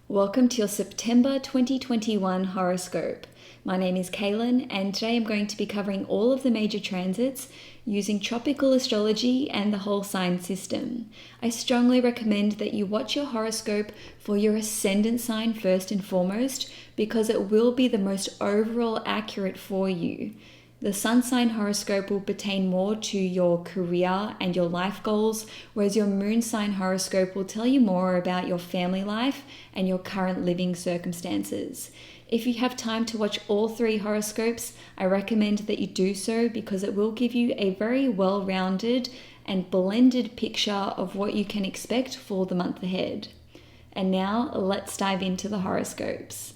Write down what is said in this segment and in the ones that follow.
Welcome to your September 2021 horoscope. My name is Cailin, and today I'm going to be covering all of the major transits using tropical astrology and the whole sign system. I strongly recommend that you watch your horoscope for your ascendant sign first and foremost, because it will be the most overall accurate for you. The sun sign horoscope will pertain more to your career and your life goals, whereas your moon sign horoscope will tell you more about your family life and your current living circumstances. If you have time to watch all three horoscopes, I recommend that you do so because it will give you a very well-rounded and blended picture of what you can expect for the month ahead. And now let's dive into the horoscopes.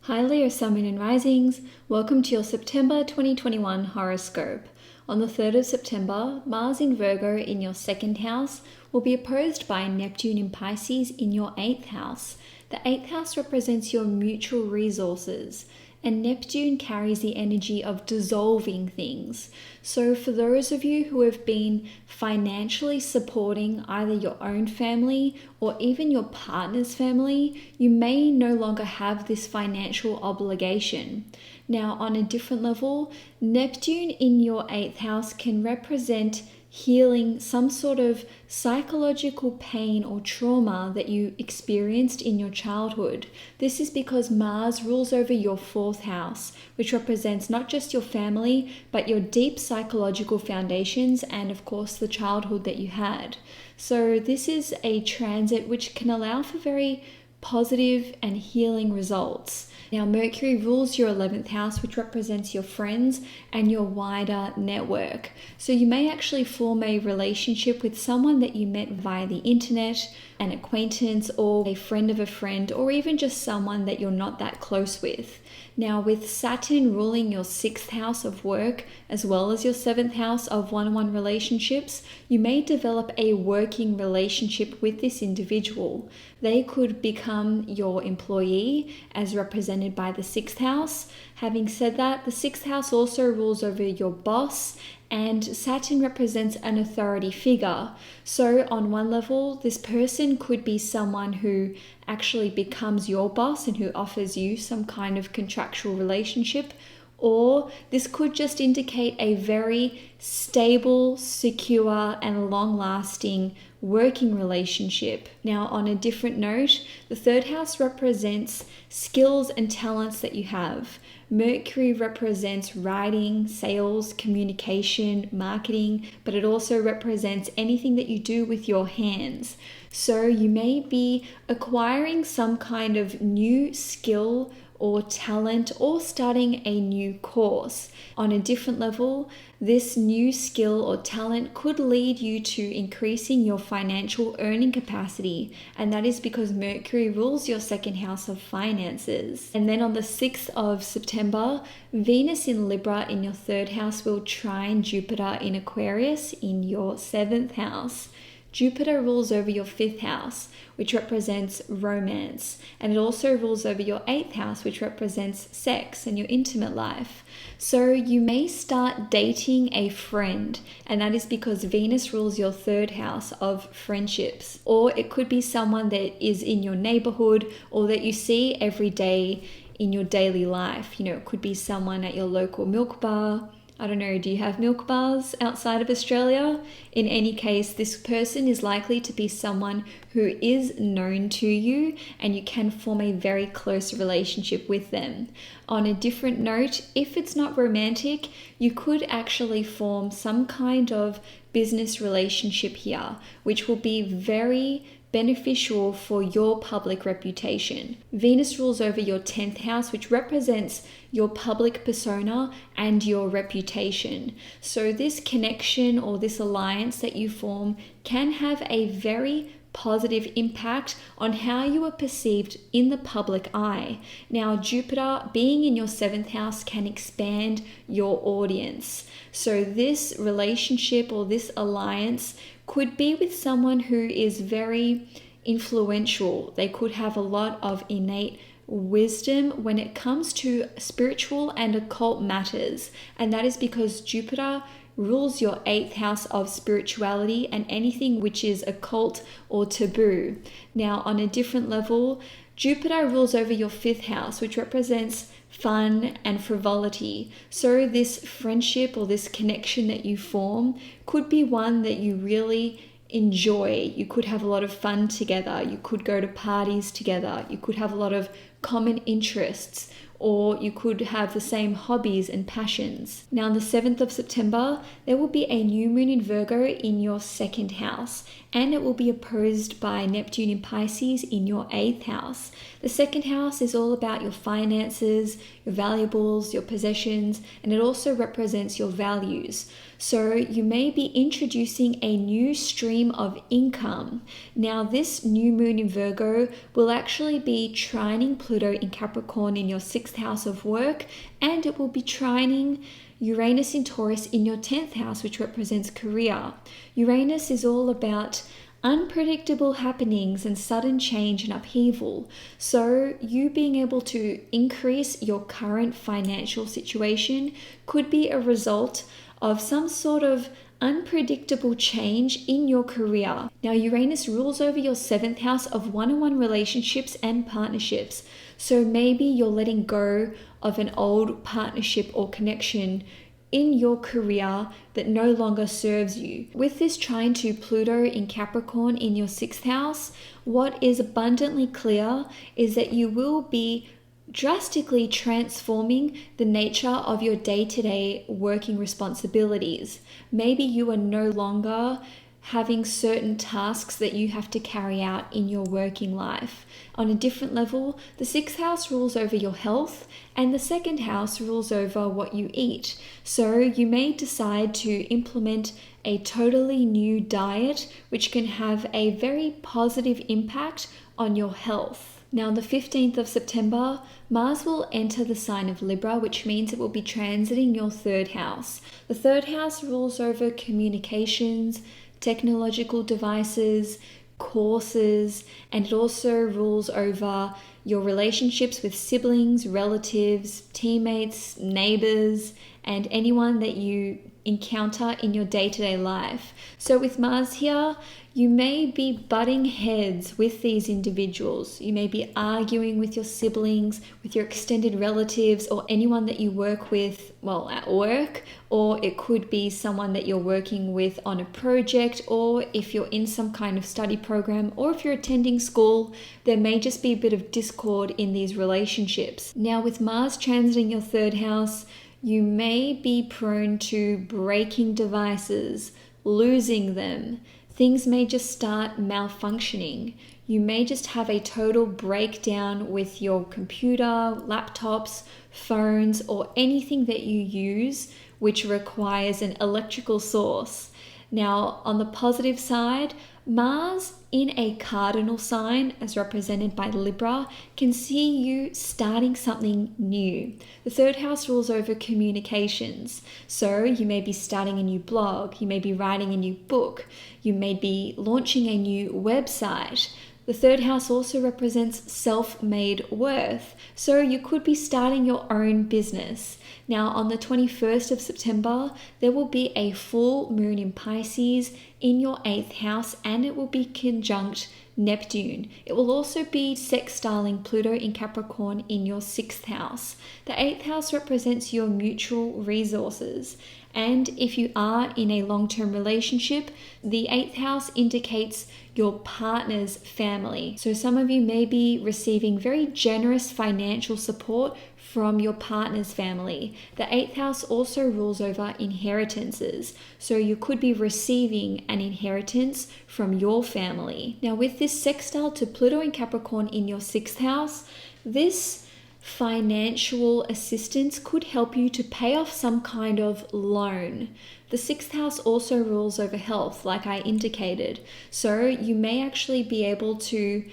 Hi Leo Sun, Moon and Risings, welcome to your September 2021 horoscope. On the 3rd of September, Mars in Virgo in your 2nd house will be opposed by Neptune in Pisces in your 8th house. The 8th house represents your mutual resources, and Neptune carries the energy of dissolving things. So for those of you who have been financially supporting either your own family or even your partner's family, you may no longer have this financial obligation. Now, on a different level, Neptune in your 8th house can represent healing some sort of psychological pain or trauma that you experienced in your childhood. This is because Mars rules over your 4th house, which represents not just your family, but your deep psychological foundations and, of course, the childhood that you had. So this is a transit which can allow for very positive and healing results. Now, Mercury rules your 11th house, which represents your friends and your wider network. So you may actually form a relationship with someone that you met via the internet, an acquaintance or a friend of a friend, or even just someone that you're not that close with. Now, with Saturn ruling your 6th house of work, as well as your 7th house of one-on-one relationships, you may develop a working relationship with this individual. They could become your employee, as represented by the 6th house. Having said that, the 6th house also rules over your boss, and Saturn represents an authority figure. So on one level, this person could be someone who actually becomes your boss and who offers you some kind of contractual relationship, or this could just indicate a very stable, secure, and long-lasting working relationship. Now, on a different note, the 3rd house represents skills and talents that you have. Mercury represents writing, sales, communication, marketing, but it also represents anything that you do with your hands. So you may be acquiring some kind of new skill or talent, or starting a new course. On a different level, this new skill or talent could lead you to increasing your financial earning capacity, and that is because Mercury rules your 2nd house of finances. And then on the 6th of September, Venus in Libra in your 3rd house will trine Jupiter in Aquarius in your 7th house. Jupiter rules over your 5th house, which represents romance, and it also rules over your 8th house, which represents sex and your intimate life. So you may start dating a friend, and that is because Venus rules your 3rd house of friendships. Or it could be someone that is in your neighborhood or that you see every day in your daily life. It could be someone at your local milk bar. I don't know, do you have milk bars outside of Australia? In any case, this person is likely to be someone who is known to you, and you can form a very close relationship with them. On a different note, if it's not romantic, you could actually form some kind of business relationship here, which will be very beneficial for your public reputation. Venus rules over your 10th house, which represents your public persona and your reputation. So this connection or this alliance that you form can have a very positive impact on how you are perceived in the public eye. Now, Jupiter being in your 7th house can expand your audience. So this relationship or this alliance could be with someone who is very influential. They could have a lot of innate wisdom when it comes to spiritual and occult matters, and that is because Jupiter rules your 8th house of spirituality and anything which is occult or taboo. Now, on a different level, Jupiter rules over your 5th house, which represents fun and frivolity. So this friendship or this connection that you form could be one that you really enjoy. You could have a lot of fun together. You could go to parties together. You could have a lot of common interests, or you could have the same hobbies and passions. Now, on the 7th of September, there will be a new moon in Virgo in your 2nd house, and it will be opposed by Neptune in Pisces in your 8th house. The 2nd house is all about your finances, your valuables, your possessions, and it also represents your values. So you may be introducing a new stream of income. Now, this new moon in Virgo will actually be trining Pluto in Capricorn in your 6th house of work, and it will be trining Uranus in Taurus in your 10th house, which represents career. Uranus is all about unpredictable happenings and sudden change and upheaval. So you being able to increase your current financial situation could be a result of some sort of unpredictable change in your career. Now, Uranus rules over your 7th house of one-on-one relationships and partnerships. So maybe you're letting go of an old partnership or connection in your career that no longer serves you. With this trine to Pluto in Capricorn in your 6th house, what is abundantly clear is that you will be drastically transforming the nature of your day-to-day working responsibilities. Maybe you are no longer having certain tasks that you have to carry out in your working life. On a different level, the 6th house rules over your health and the 2nd house rules over what you eat. So you may decide to implement a totally new diet, which can have a very positive impact on your health. Now, on the 15th of September, Mars will enter the sign of Libra, which means it will be transiting your 3rd house. The 3rd house rules over communications, technological devices, courses, and it also rules over your relationships with siblings, relatives, teammates, neighbors, and anyone that you encounter in your day-to-day life. So with Mars here, you may be butting heads with these individuals. You may be arguing with your siblings, with your extended relatives, or anyone that you work with, at work, or it could be someone that you're working with on a project, or if you're in some kind of study program, or if you're attending school, there may just be a bit of discord in these relationships. Now, with Mars transiting your 3rd house, you may be prone to breaking devices, losing them. Things may just start malfunctioning. You may just have a total breakdown with your computer, laptops, phones, or anything that you use which requires an electrical source. Now, on the positive side, Mars in a cardinal sign, as represented by Libra, can see you starting something new. The 3rd house rules over communications. So you may be starting a new blog, you may be writing a new book, you may be launching a new website. The 3rd house also represents self-made worth. So you could be starting your own business. Now, on the 21st of September, there will be a full moon in Pisces in your 8th house, and it will be conjunct Neptune. It will also be sextiling Pluto in Capricorn in your 6th house. The 8th house represents your mutual resources. And if you are in a long-term relationship, the 8th house indicates your partner's family. So some of you may be receiving very generous financial support from your partner's family. The 8th house also rules over inheritances. So you could be receiving an inheritance from your family. Now, with this sextile to Pluto in Capricorn in your 6th house, this financial assistance could help you to pay off some kind of loan. The 6th house also rules over health, like I indicated. So you may actually be able to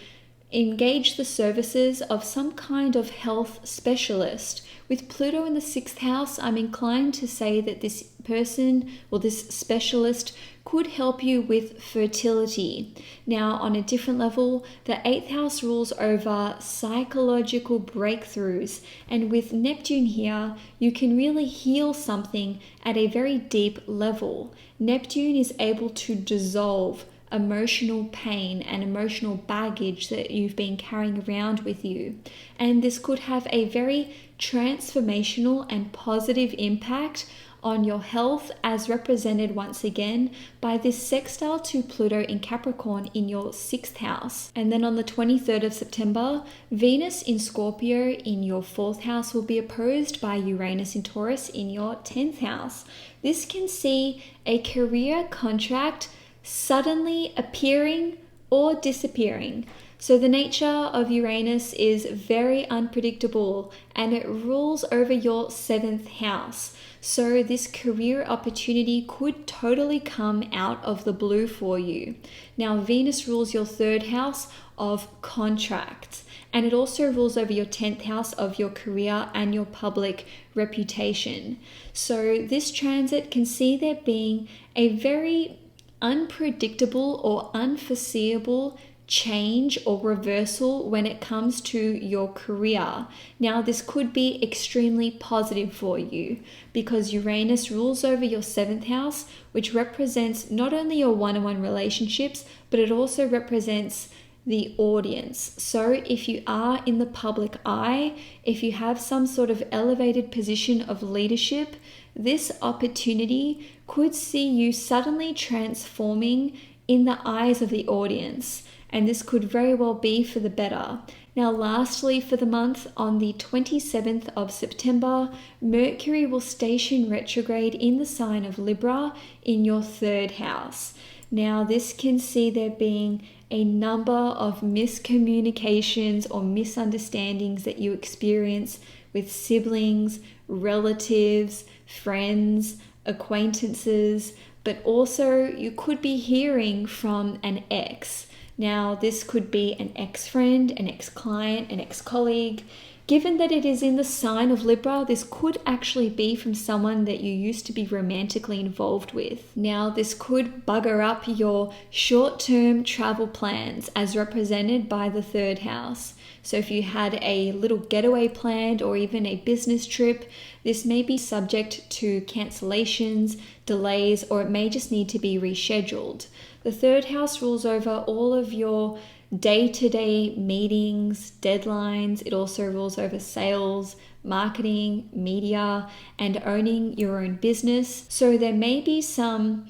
engage the services of some kind of health specialist. With Pluto in the 6th house, I'm inclined to say that this person or this specialist could help you with fertility. Now, on a different level, the 8th house rules over psychological breakthroughs. And with Neptune here, you can really heal something at a very deep level. Neptune is able to dissolve emotional pain and emotional baggage that you've been carrying around with you. And this could have a very transformational and positive impact on your health, as represented once again by this sextile to Pluto in Capricorn in your 6th house. And then on the 23rd of September, Venus in Scorpio in your 4th house will be opposed by Uranus in Taurus in your 10th house. This can see a career contract suddenly appearing or disappearing. So the nature of Uranus is very unpredictable, and it rules over your 7th house. So this career opportunity could totally come out of the blue for you. Now, Venus rules your 3rd house of contracts, and it also rules over your 10th house of your career and your public reputation. So this transit can see there being a very unpredictable or unforeseeable change or reversal when it comes to your career. Now, this could be extremely positive for you because Uranus rules over your 7th house, which represents not only your one-on-one relationships, but it also represents the audience. So if you are in the public eye, if you have some sort of elevated position of leadership, this opportunity could see you suddenly transforming in the eyes of the audience. And this could very well be for the better. Now, lastly, for the month, on the 27th of September, Mercury will station retrograde in the sign of Libra in your 3rd house. Now, this can see there being a number of miscommunications or misunderstandings that you experience with siblings, relatives, friends, acquaintances, but also you could be hearing from an ex. Now, this could be an ex-friend, an ex-client, an ex-colleague. Given that it is in the sign of Libra, this could actually be from someone that you used to be romantically involved with. Now, this could bugger up your short-term travel plans as represented by the 3rd house. So if you had a little getaway planned or even a business trip, this may be subject to cancellations, delays, or it may just need to be rescheduled. The 3rd house rules over all of your day-to-day meetings, deadlines. It also rules over sales, marketing, media, and owning your own business. So there may be some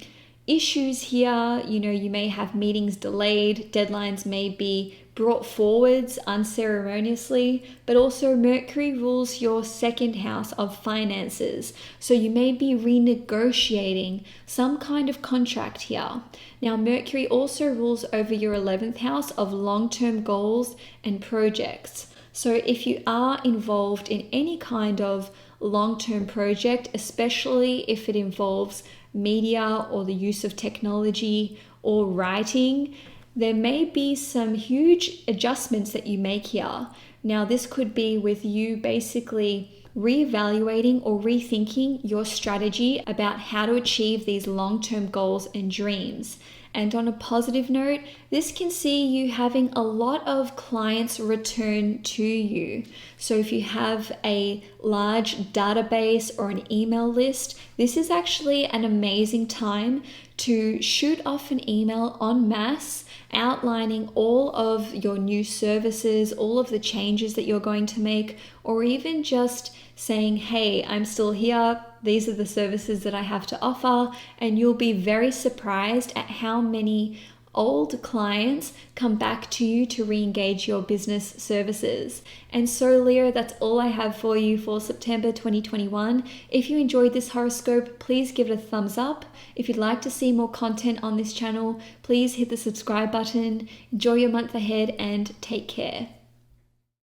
issues here. You may have meetings delayed, deadlines may be brought forwards unceremoniously, but also Mercury rules your 2nd house of finances. So you may be renegotiating some kind of contract here. Now, Mercury also rules over your 11th house of long-term goals and projects. So if you are involved in any kind of long-term project, especially if it involves media or the use of technology or writing, there may be some huge adjustments that you make here. Now, this could be with you basically reevaluating or rethinking your strategy about how to achieve these long-term goals and dreams. And on a positive note, this can see you having a lot of clients return to you. So if you have a large database or an email list, this is actually an amazing time to shoot off an email en masse outlining all of your new services, all of the changes that you're going to make, or even just saying, hey, I'm still here. These are the services that I have to offer. And you'll be very surprised at how many old clients come back to you to re-engage your business services. And so, Leo, that's all I have for you for September 2021. If you enjoyed this horoscope, please give it a thumbs up. If you'd like to see more content on this channel, please hit the subscribe button. Enjoy your month ahead and take care.